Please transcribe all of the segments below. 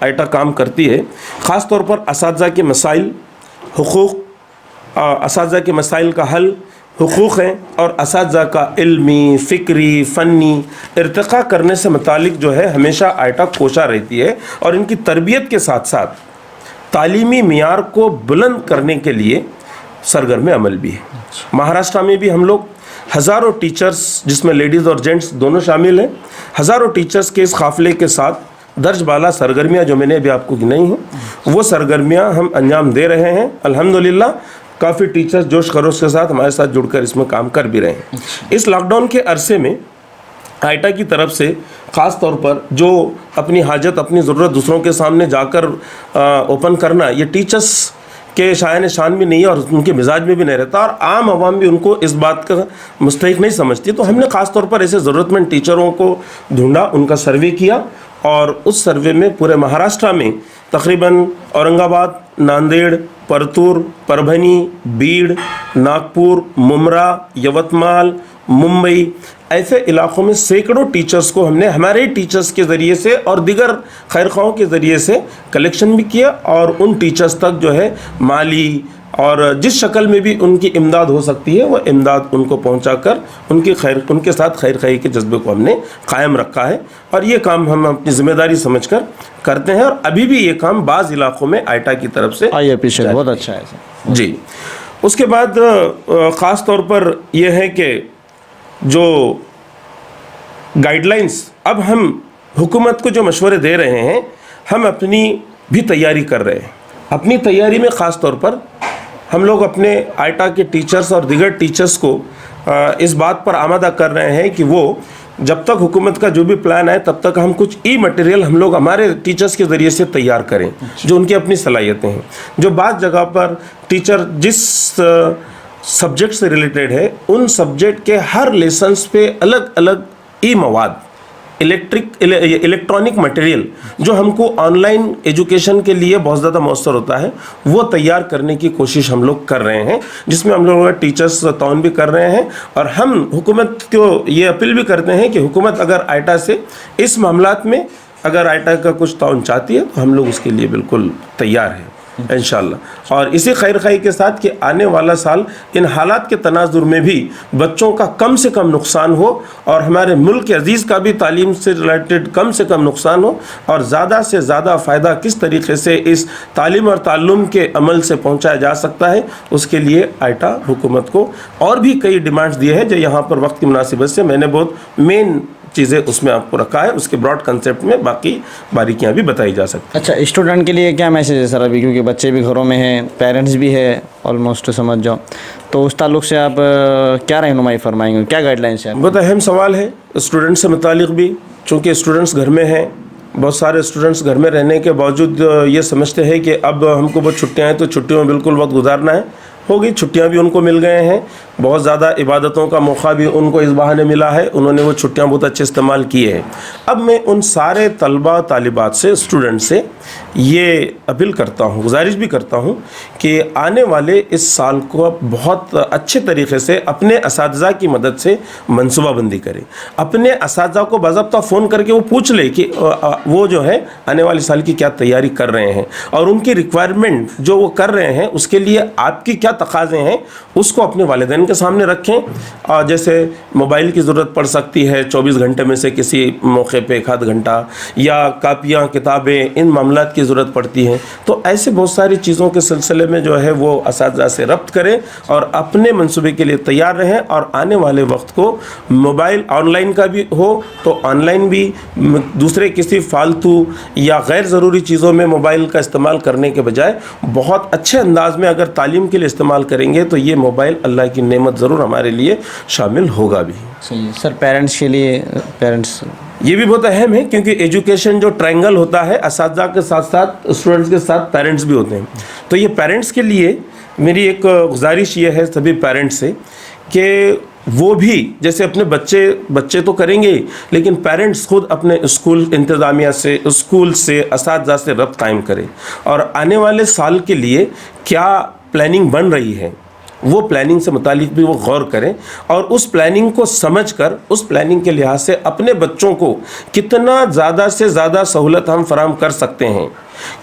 آئٹا کام کرتی ہے. خاص طور پر اساتذہ کے مسائل، حقوق، اساتذہ کے مسائل کا حل، حقوق ہیں اور اساتذہ کا علمی، فکری، فنی ارتقاء کرنے سے متعلق جو ہے ہمیشہ آئٹا کوشاں رہتی ہے، اور ان کی تربیت کے ساتھ ساتھ تعلیمی معیار کو بلند کرنے کے لیے سرگرم عمل بھی ہے. مہاراشٹر میں بھی ہم لوگ ہزاروں ٹیچرز، جس میں لیڈیز اور جینٹس دونوں شامل ہیں، ہزاروں ٹیچرز کے اس قافلے کے ساتھ درج بالا سرگرمیاں جو میں نے ابھی آپ کو گنائی ہیں وہ سرگرمیاں ہم انجام دے رہے ہیں. الحمدللہ کافی ٹیچرز جوش خروش کے ساتھ ہمارے ساتھ جڑ کر اس میں کام کر بھی رہے ہیں. اس لاک ڈاؤن کے عرصے میں آئٹا کی طرف سے خاص طور پر جو اپنی حاجت، اپنی ضرورت دوسروں کے سامنے جا کر اوپن کرنا، یہ ٹیچرز کے شایان شان بھی نہیں ہے اور ان کے مزاج میں بھی نہیں رہتا، اور عام عوام بھی ان کو اس بات کا مستحق نہیں سمجھتی. تو ہم نے خاص طور پر ایسے ضرورت مند ٹیچروں کو ڈھونڈا، ان کا سروے کیا، اور اس سروے میں پورے مہاراشٹر میں تقریباً اورنگ آباد، ناندیڑ، پرتور، پربھنی، بیڑ، ناگپور، ممرا، یوتمال، ممبئی، ایسے علاقوں میں سینکڑوں ٹیچرز کو ہم نے ہمارے ٹیچرز کے ذریعے سے اور دیگر خیرخواہوں کے ذریعے سے کلیکشن بھی کیا، اور ان ٹیچرز تک جو ہے مالی اور جس شکل میں بھی ان کی امداد ہو سکتی ہے وہ امداد ان کو پہنچا کر ان کے ساتھ خیر خواہی کے جذبے کو ہم نے قائم رکھا ہے. اور یہ کام ہم اپنی ذمہ داری سمجھ کر کرتے ہیں، اور ابھی بھی یہ کام بعض علاقوں میں آئٹا کی طرف سے بہت اچھا ہے سر. جی. اس کے بعد خاص طور پر یہ ہے کہ جو گائیڈ لائنس اب ہم حکومت کو جو مشورے دے رہے ہیں، ہم اپنی بھی تیاری کر رہے ہیں. اپنی تیاری میں خاص طور پر ہم لوگ اپنے آئٹا کے ٹیچرز اور دیگر ٹیچرز کو اس بات پر آمادہ کر رہے ہیں کہ وہ جب تک حکومت کا جو بھی پلان ہے تب تک ہم کچھ ای مٹیریل ہم لوگ ہمارے ٹیچرز کے ذریعے سے تیار کریں جو ان کی اپنی صلاحیتیں ہیں. جو بعض جگہ پر ٹیچر جس سبجیکٹ سے ریلیٹڈ ہے ان سبجیکٹ کے ہر لیسنس پہ الگ الگ ای مواد، الیکٹرانک مٹیریل جو ہم کو آن لائن ایجوکیشن کے لیے بہت زیادہ مؤثر ہوتا ہے، وہ تیار کرنے کی کوشش ہم لوگ کر رہے ہیں، جس میں ہم لوگ ٹیچرز تعاون بھی کر رہے ہیں. اور ہم حکومت کو یہ اپیل بھی کرتے ہیں کہ حکومت اگر آئٹا سے اس معاملات میں اگر آئٹا کا کچھ تعاون چاہتی ہے تو ہم لوگ اس کے لیے بالکل تیار ہیں انشاءاللہ. اور اسی خیر خواہی کے ساتھ کہ آنے والا سال ان حالات کے تناظر میں بھی بچوں کا کم سے کم نقصان ہو، اور ہمارے ملک عزیز کا بھی تعلیم سے ریلیٹڈ کم سے کم نقصان ہو، اور زیادہ سے زیادہ فائدہ کس طریقے سے اس تعلیم اور تعلم کے عمل سے پہنچایا جا سکتا ہے، اس کے لیے آئٹا حکومت کو اور بھی کئی ڈیمانڈز دیے ہیں جو یہاں پر وقت کی مناسبت سے میں نے بہت مین چیزیں اس میں آپ کو رکھا ہے. اس کے براڈ کنسیپٹ میں باقی باریکیاں بھی بتائی جا سکتی. اچھا، اسٹوڈنٹ کے لیے کیا میسیج ہے سر ابھی، کیونکہ بچے بھی گھروں میں ہیں، پیرنٹس بھی ہے آلموسٹ سمجھ جاؤ، تو اس تعلق سے آپ کیا رہنمائی فرمائیں گے، کیا گائیڈ لائنس ہیں؟ بہت اہم سوال ہے اسٹوڈنٹ سے متعلق بھی، چونکہ اسٹوڈنٹس گھر میں ہیں. بہت سارے اسٹوڈنٹس گھر میں رہنے کے باوجود یہ سمجھتے ہیں کہ اب ہم کو بہت چھٹیاں ہیں تو چھٹیوں میں بالکل وقت گزارنا ہے. ہو گئی، چھٹیاں بھی ان کو مل گئے ہیں، بہت زیادہ عبادتوں کا موقع بھی ان کو اس بہانے ملا ہے، انہوں نے وہ چھٹیاں بہت اچھے استعمال کیے ہیں. اب میں ان سارے طلباء طالبات سے، اسٹوڈنٹ سے یہ اپیل کرتا ہوں، گزارش بھی کرتا ہوں کہ آنے والے اس سال کو بہت اچھے طریقے سے اپنے اساتذہ کی مدد سے منصوبہ بندی کریں. اپنے اساتذہ کو باضابطہ فون کر کے وہ پوچھ لے کہ وہ جو ہے آنے والے سال کی کیا تیاری کر رہے ہیں، اور ان کی ریکوائرمنٹ جو وہ کر رہے ہیں اس کے لیے آپ کی کیا تقاضے ہیں اس کو اپنے والدین کے سامنے رکھیں. اور جیسے موبائل کی ضرورت پڑ سکتی ہے 24 گھنٹے میں سے کسی موقع پہ 1 گھنٹہ، یا کاپیاں، کتابیں، ان معاملات کی ضرورت پڑتی ہے، تو ایسے بہت ساری چیزوں کے سلسلے میں جو ہے وہ اساتذہ سے ربط کریں اور اپنے منصوبے کے لیے تیار رہیں. اور آنے والے وقت کو موبائل آن لائن کا بھی ہو تو آن لائن بھی، دوسرے کسی فالتو یا غیر ضروری چیزوں میں موبائل کا استعمال کرنے کے بجائے بہت اچھے انداز میں اگر تعلیم کے لیے استعمال کریں گے تو یہ موبائل اللہ کی نعمت ضرور ہمارے لیے شامل ہوگا بھی. صحیح سر. پیرنٹس کے لیے، پیرنٹس یہ بھی بہت اہم ہے کیونکہ ایجوکیشن جو ٹرائنگل ہوتا ہے، اساتذہ کے ساتھ ساتھ اسٹوڈنٹس کے ساتھ پیرنٹس بھی ہوتے ہیں. تو یہ پیرنٹس کے لیے میری ایک گزارش یہ ہے سبھی پیرنٹس سے کہ وہ بھی جیسے اپنے بچے تو کریں گے، لیکن پیرنٹس خود اپنے اسکول انتظامیہ سے، اسکول سے، اساتذہ سے ربط قائم کریں، اور آنے والے سال کے لیے کیا پلاننگ بن رہی ہے وہ پلاننگ سے متعلق بھی وہ غور کریں اور اس پلاننگ کو سمجھ کر اس پلاننگ کے لحاظ سے اپنے بچوں کو کتنا زیادہ سے زیادہ سہولت ہم فراہم کر سکتے ہیں،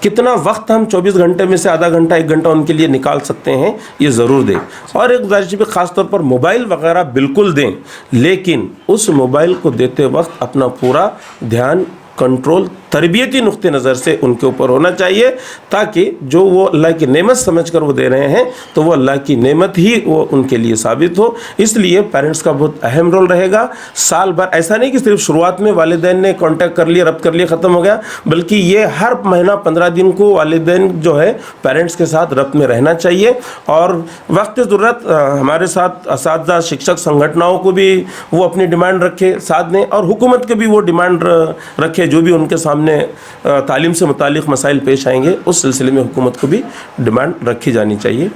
کتنا وقت ہم 24 گھنٹے میں سے آدھا گھنٹہ 1 گھنٹہ ان کے لیے نکال سکتے ہیں، یہ ضرور دیں۔ اور ایک گزارش بھی خاص طور پر موبائل وغیرہ بالکل دیں، لیکن اس موبائل کو دیتے وقت اپنا پورا دھیان، کنٹرول تربیتی نقطہ نظر سے ان کے اوپر ہونا چاہیے، تاکہ جو وہ اللہ کی نعمت سمجھ کر وہ دے رہے ہیں تو وہ اللہ کی نعمت ہی وہ ان کے لیے ثابت ہو۔ اس لیے پیرنٹس کا بہت اہم رول رہے گا۔ سال بھر ایسا نہیں کہ صرف شروعات میں والدین نے کانٹیکٹ کر لیا، ربط کر لیا، ختم ہو گیا، بلکہ یہ ہر مہینہ 15 دن کو والدین جو ہے پیرنٹس کے ساتھ ربط میں رہنا چاہیے، اور وقت ضرورت ہمارے ساتھ اساتذہ، شکشک سنگھٹناؤں کو بھی وہ اپنی ڈیمانڈ رکھے ساتھ دیں، اور حکومت کے بھی وہ ڈیمانڈ رکھے جو بھی ان کے سامنے تعلیم سے متعلق مسائل پیش آئیں گے، اس سلسلے میں حکومت کو بھی ڈیمانڈ رکھی جانی چاہیے۔